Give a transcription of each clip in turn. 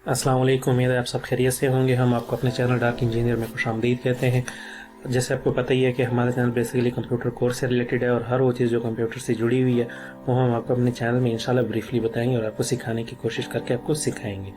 अस्सलाम वालेकुम। उम्मीद है आप सब खैरियत से होंगे। हम आपको अपने चैनल डार्क इंजीनियर में खुशामदीद कहते हैं। जैसे आपको पता ही है कि हमारा चैनल बेसिकली कंप्यूटर कोर्स से रिलेटेड है और हर वो चीज़ जो कंप्यूटर से जुड़ी हुई है वो हम आपको अपने चैनल में इंशाल्लाह ब्रीफली बताएंगे और आपको सिखाने की कोशिश करके आपको सिखाएंगे।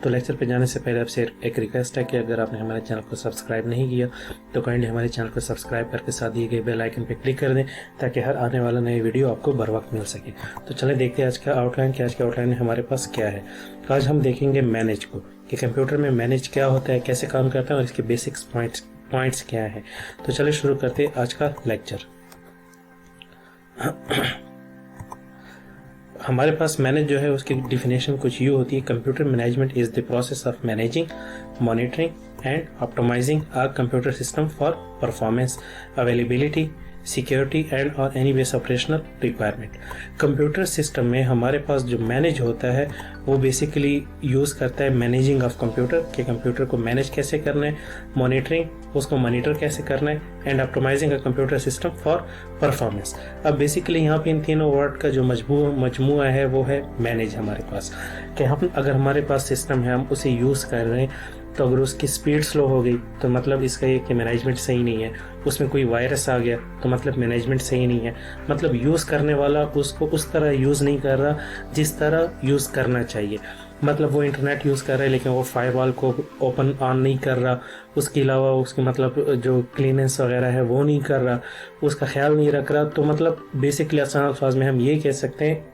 तो लेक्चर पे जाने से पहले आपसे एक रिक्वेस्ट है कि अगर आपने हमारे चैनल को सब्सक्राइब नहीं किया तो काइंडली हमारे चैनल को सब्सक्राइब करके साथ दिए गए बेल आइकन पर क्लिक कर दें ताकि हर आने वाला नई वीडियो आपको बर वक्त मिल सके। तो चले देखते हैं आज का आउटलाइन कि आज के आउटलाइन में हमारे पास क्या है। आज हम देखेंगे मैनेज को, कि कंप्यूटर में मैनेज क्या होता है, कैसे काम करता है और इसके बेसिक्स पॉइंट्स क्या हैं। तो चलिए शुरू करते हैं आज का लेक्चर। हमारे पास मैनेज जो है उसकी डिफिनेशन कुछ यूँ होती है। Computer management is the process of managing, monitoring and optimising a computer system for performance, availability, security and और any base operational requirement. Computer system में हमारे पास जो मैनेज होता है वो बेसिकली यूज़ करता है मैनेजिंग ऑफ कंप्यूटर, के कंप्यूटर को मैनेज कैसे करना है, मॉनिटरिंग उसको मॉनिटर कैसे करना है and optimising a computer system for performance. अब बेसिकली यहाँ पे इन तीनों वर्ड का जो मजमुआ है वो है मैनेज हमारे पास। कि हम अगर हमारे पास सिस्टम है हम उसे यूज़ कर रहे हैं तो अगर उसकी स्पीड स्लो हो गई तो मतलब इसका ये कि मैनेजमेंट सही नहीं है। उसमें कोई वायरस आ गया तो मतलब मैनेजमेंट सही नहीं है। मतलब यूज़ करने वाला उसको उस तरह यूज़ नहीं कर रहा जिस तरह यूज़ करना चाहिए। मतलब वो इंटरनेट यूज़ कर रहा है लेकिन वो फायरवॉल को ओपन ऑन नहीं कर रहा, उसके अलावा उसकी मतलब जो क्लीनेंस वगैरह है वो नहीं कर रहा, उसका ख्याल नहीं रख रहा। तो मतलब बेसिकली आसान अल्फाज में हम ये कह सकते हैं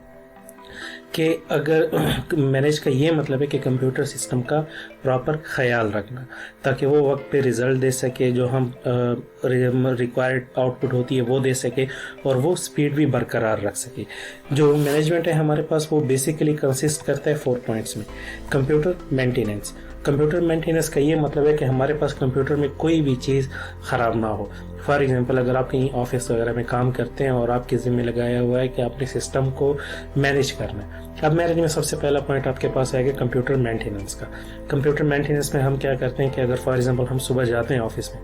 कि अगर मैनेज का ये मतलब है कि कंप्यूटर सिस्टम का प्रॉपर ख्याल रखना ताकि वो वक्त पे रिज़ल्ट दे सके, जो हम रिक्वायर्ड आउटपुट होती है वो दे सके और वो स्पीड भी बरकरार रख सके। जो मैनेजमेंट है हमारे पास वो बेसिकली कंसिस्ट करता है 4 पॉइंट्स में। Computer maintenance. कंप्यूटर मेंटेनेंस का ये मतलब है कि हमारे पास कंप्यूटर में कोई भी चीज़ ख़राब ना हो। फॉर एग्जांपल अगर आप कहीं ऑफिस वगैरह में काम करते हैं और आपके ज़िम्मे लगाया हुआ है कि आपने सिस्टम को मैनेज करना है। अब मैनेज में सबसे पहला पॉइंट आपके पास आएगा कंप्यूटर मेंटेनेंस का। कंप्यूटर मेंटेनेंस में हम क्या करते हैं कि अगर फॉर एग्जांपल हम सुबह जाते हैं ऑफिस में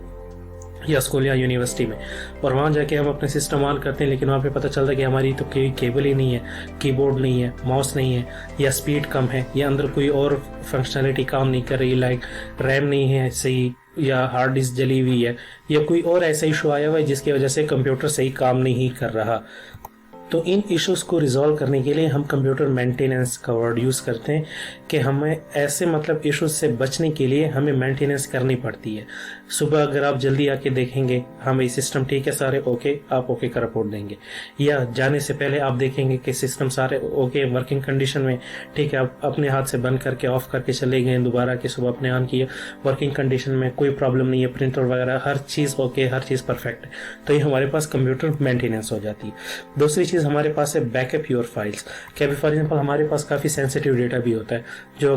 या स्कूल या यूनिवर्सिटी में और वहाँ जाके हम अपने सिस्टम ऑन करते हैं लेकिन वहाँ पे पता चलता है कि हमारी तो कोई केबल ही नहीं है, कीबोर्ड नहीं है, माउस नहीं है या स्पीड कम है या अंदर कोई और फंक्शनलिटी काम नहीं कर रही, लाइक रैम नहीं है सही या हार्ड डिस्क जली हुई है या कोई और ऐसा इशू आया हुआ है जिसकी वजह से कंप्यूटर सही काम नहीं कर रहा। तो इन इश्यूज़ को रिजॉल्व करने के लिए हम कंप्यूटर मेंटेनेंस का वर्ड यूज़ करते हैं कि हमें ऐसे मतलब इश्यूज से बचने के लिए हमें मेंटेनेंस करनी पड़ती है। सुबह अगर आप जल्दी आके देखेंगे हमें सिस्टम ठीक है सारे ओके, आप ओके का रिपोर्ट देंगे, या जाने से पहले आप देखेंगे कि सिस्टम सारे ओके वर्किंग कंडीशन में ठीक है, आप अपने हाथ से बंद करके ऑफ करके चले गए, दोबारा के सुबह अपने ऑन किया, वर्किंग कंडीशन में कोई प्रॉब्लम नहीं है, प्रिंटर वगैरह हर चीज़ ओके, हर चीज़ परफेक्ट है, तो ये हमारे पास कंप्यूटर मेंटेनेंस हो जाती है। दूसरी चीज़ हमारे पास है बैकअप योर फाइल्स। क्या भी फॉर एग्जांपल हमारे पास काफ़ी सेंसिटिव डेटा भी होता है जो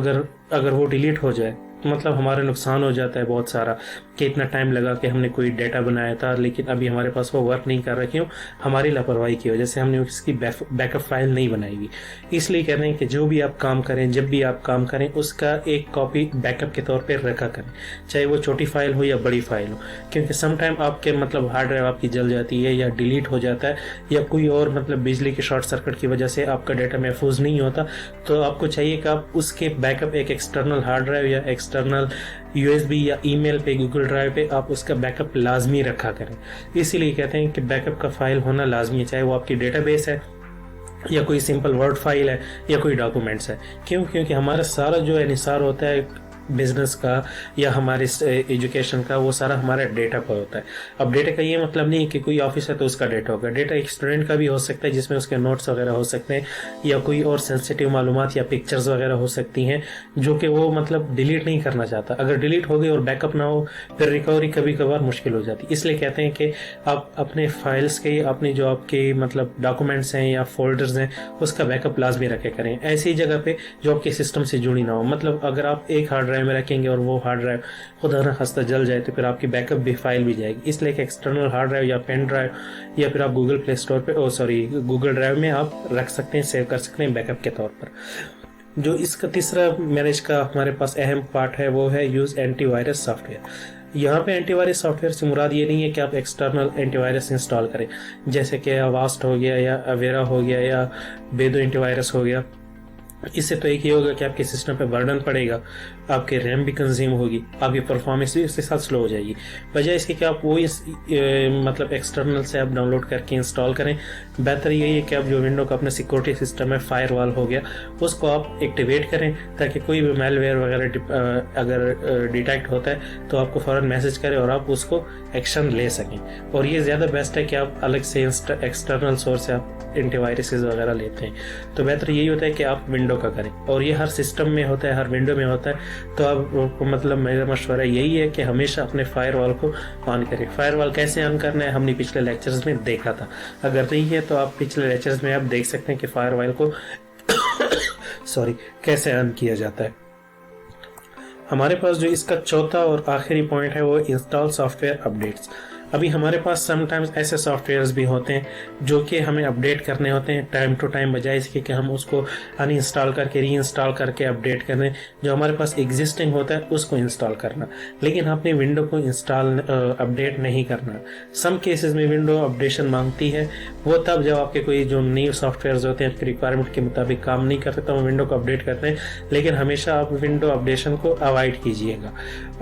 अगर वो डिलीट हो जाए मतलब हमारा नुकसान हो जाता है बहुत सारा, कि इतना टाइम लगा कि हमने कोई डेटा बनाया था लेकिन अभी हमारे पास वो वर्क नहीं कर रहा, क्यों? हमारी लापरवाही की वजह से हमने उसकी बैकअप फाइल नहीं बनाई हुई। इसलिए कह रहे हैं कि जो भी आप काम करें, जब भी आप काम करें, उसका एक कॉपी बैकअप के तौर पर रखा करें, चाहे वो छोटी फाइल हो या बड़ी फाइल हो, क्योंकि समटाइम आपके मतलब हार्ड ड्राइव आपकी जल जाती है या डिलीट हो जाता है या कोई और मतलब बिजली के शॉर्ट सर्किट की वजह से आपका डेटा महफूज नहीं होता, तो आपको चाहिए कि आप उसके बैकअप एक एक्सटर्नल हार्ड ड्राइव या एक्सटर्नल USB या ईमेल पे, गूगल ड्राइव पे आप उसका बैकअप लाजमी रखा करें। इसीलिए कहते हैं कि बैकअप का फाइल होना लाजमी है, चाहे वो आपकी डेटाबेस है या कोई सिंपल वर्ड फाइल है या कोई डॉक्यूमेंट्स है। क्यों? क्योंकि हमारा सारा जो है निसार होता है बिजनेस का या हमारे एजुकेशन का, वो सारा हमारा डेटा पर होता है। अब डेटा का ये मतलब नहीं है कि कोई ऑफिस है तो उसका डेटा होगा। डेटा एक स्टूडेंट का भी हो सकता है जिसमें उसके नोट्स वगैरह हो सकते हैं या कोई और सेंसिटिव मालूमात या पिक्चर्स वगैरह हो सकती हैं जो कि वो मतलब डिलीट नहीं करना चाहता। अगर डिलीट हो गई और बैकअप ना हो फिर रिकवरी कभी कभार मुश्किल हो जाती है। इसलिए कहते हैं कि आप अपने फाइल्स के, अपने जो आपके मतलब डॉक्यूमेंट्स हैं या फोल्डर्स हैं, उसका बैकअप लाजमी रखे करें ऐसी जगह पे जो आपके सिस्टम से जुड़ी ना हो। मतलब अगर आप एक हार्ड ड्राइव में रखेंगे और वो हार्ड ड्राइव खुदा न खास्ता जल जाए तो फिर आपकी बैकअप भी फाइल भी जाएगी। इसलिए एक एक्सटर्नल हार्ड ड्राइव या पेन ड्राइव या फिर आप गूगल प्ले स्टोर पे गूगल ड्राइव में आप रख सकते हैं, सेव कर सकते हैं बैकअप के तौर पर। जो इसका तीसरा मैनेज का हमारे पास अहम पार्ट है वो है यूज एंटीवायरस सॉफ्टवेयर। यहाँ पे एंटीवायरस सॉफ्टवेयर से मुराद ये नहीं है कि आप एक्सटर्नल एंटीवायरस इंस्टॉल करें, जैसे कि अवास्ट हो गया या अवेरा हो गया या बेदो एंटीवायरस हो गया इससे तो एक ही होगा कि आपके सिस्टम पे बर्डन पड़ेगा, आपके रैम भी कंज्यूम होगी, आपकी परफॉर्मेंस भी उसके साथ स्लो हो जाएगी। बजाय इसके कि आप वो मतलब एक्सटर्नल से आप डाउनलोड करके इंस्टॉल करें, बेहतर यही है कि आप जो विंडो का अपना सिक्योरिटी सिस्टम है, फायरवॉल हो गया, उसको आप एक्टिवेट करें, ताकि कोई भी मेलवेयर वगैरह अगर डिटेक्ट होता है तो आपको फ़ौरन मैसेज करे और आप उसको एक्शन ले सकें। और ये ज़्यादा बेस्ट है कि आप अलग से एक्सटर्नल सोर्स से आप एंटीवायरसेस वगैरह लेते हैं। तो बेहतर यही होता है कि आप विंडो का करें, और ये हर सिस्टम में होता है, हर विंडो में होता है। तो आप मतलब मेरा मशवरा यही है कि हमेशा अपने फायरवॉल को ऑन करें। फायरवॉल कैसे ऑन करना है हमने पिछले लेक्चर्स में देखा था, अगर नहीं है तो आप पिछले लेक्चर्स में आप देख सकते हैं कि फायरवॉल को कैसे ऑन किया जाता है। हमारे पास जो इसका चौथा और आखिरी पॉइंट है वो इंस्टॉल सॉफ्टवेयर अपडेट्स। अभी हमारे पास समटाइम्स ऐसे सॉफ्टवेयर्स भी होते हैं जो कि हमें अपडेट करने होते हैं टाइम टू टाइम, बजाय इसके कि हम उसको अनइंस्टॉल करके री-इंस्टॉल करके अपडेट करें। जो हमारे पास एग्जिस्टिंग होता है उसको इंस्टॉल करना, लेकिन आपने विंडो को इंस्टॉल अपडेट नहीं करना। सम केसेस में विंडो अपडेशन मांगती है, वो तब जब आपके कोई जो न्यू सॉफ्टवेयर होते हैं आपकी रिक्वायरमेंट के मुताबिक काम नहीं करते तो हम विंडो को अपडेट करते हैं, लेकिन हमेशा आप विंडो अपडेशन को अवॉइड कीजिएगा।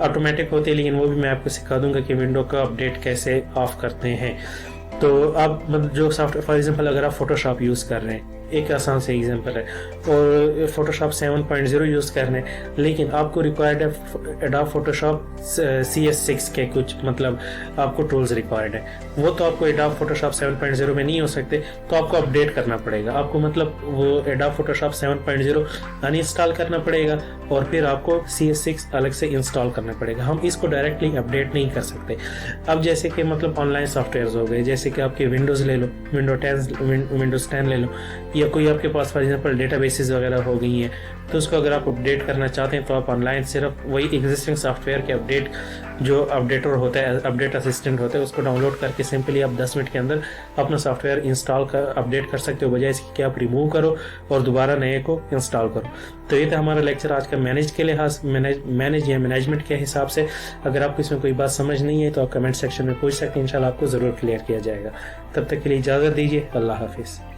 ऑटोमेटिक होती है, लेकिन वो भी मैं आपको सिखा दूंगा कि विंडो का अपडेट कैसे ऑफ करते हैं। तो आप मतलब जो सॉफ्टवेयर, फॉर एग्जांपल अगर आप फोटोशॉप यूज़ कर रहे हैं, एक आसान से एग्जांपल है, और फोटोशॉप 7.0 यूज़ कर रहे हैं, लेकिन आपको रिक्वायर्ड है एडोब फोटोशॉप CS6 के कुछ मतलब आपको टूल्स रिक्वायर्ड है, वो तो आपको एडोब फोटोशॉप 7.0 में नहीं हो सकते, तो आपको अपडेट करना पड़ेगा। आपको मतलब वो एडोब फोटोशॉप 7.0 अनइंस्टॉल करना पड़ेगा और फिर आपको CS6 अलग से इंस्टॉल करना पड़ेगा। हम इसको डायरेक्टली अपडेट नहीं कर सकते। अब जैसे कि मतलब ऑनलाइन सॉफ्टवेयर हो गए, जैसे कि आपके विंडोज़ ले लो, विंडोज़ 10 ले लो, या कोई आपके पास फॉर एग्जांपल डेटाबेसेस वगैरह हो गई हैं, तो उसको अगर आप अपडेट करना चाहते हैं तो आप ऑनलाइन सिर्फ वही एग्जिस्टिंग सॉफ्टवेयर के अपडेट जो अपडेटर होता है, अपडेट असिस्टेंट होता है, उसको डाउनलोड करके सिंपली आप 10 मिनट के अंदर अपना सॉफ्टवेयर इंस्टॉल कर अपडेट कर सकते हो, बजाय इसके कि आप रिमूव करो और दोबारा नए को इंस्टॉल करो। तो ये था हमारा लेक्चर आज का मैनेजमेंट के हिसाब से। अगर आपको इसमें कोई बात समझ नहीं है तो आप कमेंट सेक्शन में पूछ सकते हैं, इंशाल्लाह आपको ज़रूर क्लियर किया जाएगा। तब तक के लिए इजाज़त दीजिए, अल्लाह हाफिज़।